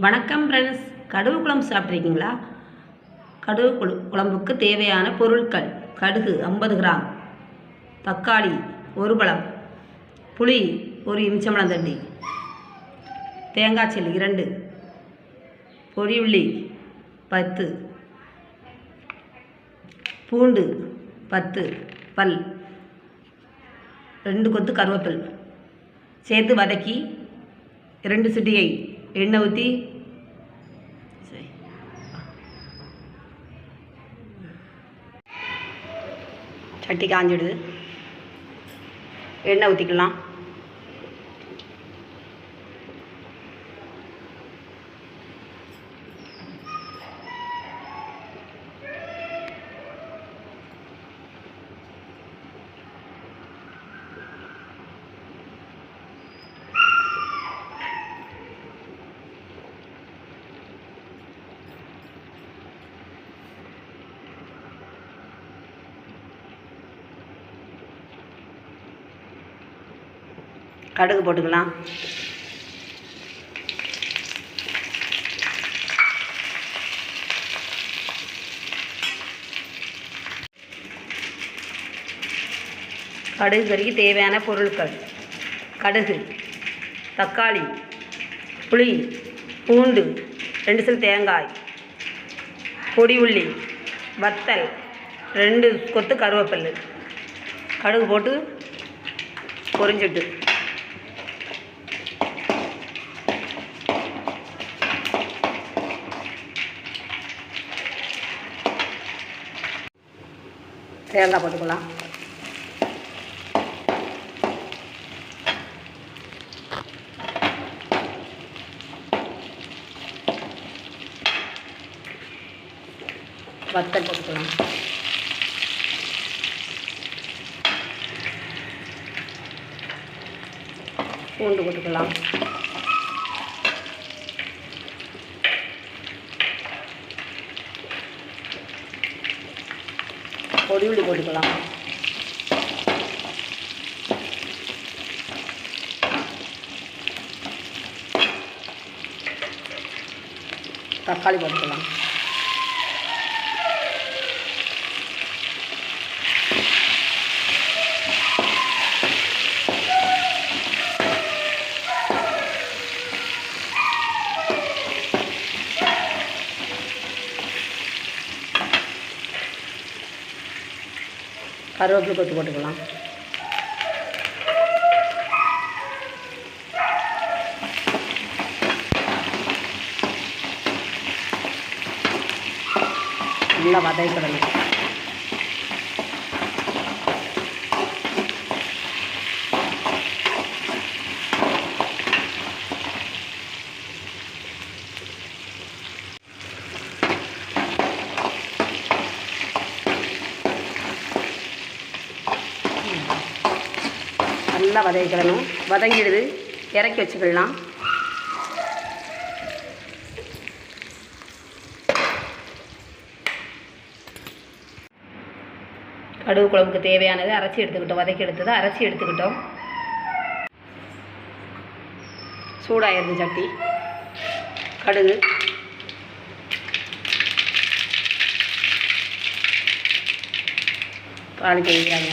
வணக்கம் ஃப்ரெண்ட்ஸ், கடுகு குழம்பு சாப்பிட்ருக்கீங்களா? கடுகு குழம்புக்கு தேவையான பொருட்கள்: கடுகு 50 கிராம், தக்காளி 1 பழம், புளி 1 எலுமிச்சம்பழத்தண்டி, தேங்காய் சில்லி 2, பொடி உள்ளி 10, பூண்டு 10 பல், 2 கொத்து கருவேப்பில் சேர்த்து வதக்கி 2 சிட்டிகை எண்ணெய் ஊற்றி சட்டி காஞ்சிடுது. எண்ணெய் ஊற்றிக்கலாம். கடுகு போட்டுக்கலாம். கடுகு கறிக்கு தேவையான பொருட்கள்: கடுகு, தக்காளி, புளி, பூண்டு, 2 சில் தேங்காய், பொடி உள்ளி, வத்தல், 2 கொத்து கருவேப்பில். கடுகு போட்டு பொரிஞ்சிட்டு தேங்காய் போட்டுக்கலாம். வத்தல் போட்டுக்கலாம். பூண்டு போட்டுக்கலாம். பொடி உள்ளி போட்டுக்கலாம். தக்காளி போட்டுக்கலாம். கருவேப்பிலை கொத்து போட்டுக்கலாம். நல்லா வதக்கிடணும். நல்லா வதக்கிடணும். வதங்கிடுது, இறக்கி வச்சுக்கலாம். கடுகு குழம்புக்கு தேவையானது அரைச்சி எடுத்துக்கிட்டோம். வதக்கி எடுத்ததை அரைச்சி எடுத்துக்கிட்டோம். சூடாயிருது சட்டி. கடுகு, தாளிக்க வைக்கிறாங்க.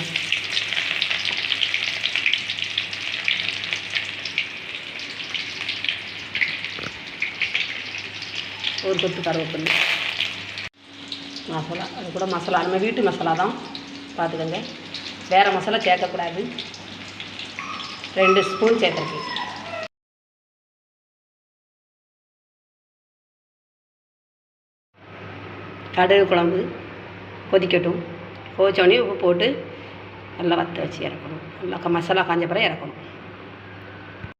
ஒரு கொத்து கருவேப்பிலை, மசாலா. அது கூட மசாலா நம்ம வீட்டு மசாலா தான், பார்த்துக்கோங்க. வேறு மசாலா சேர்க்கக்கூடாது. 2 ஸ்பூன் சேர்த்துருக்கேன். கடுகு குழம்பு கொதிக்கட்டும். கொதிச்சோடனே உப்பு போட்டு நல்லா வற்ற வச்சு இறக்கணும். நல்லா மசாலா காஞ்ச பிறகு இறக்கணும்.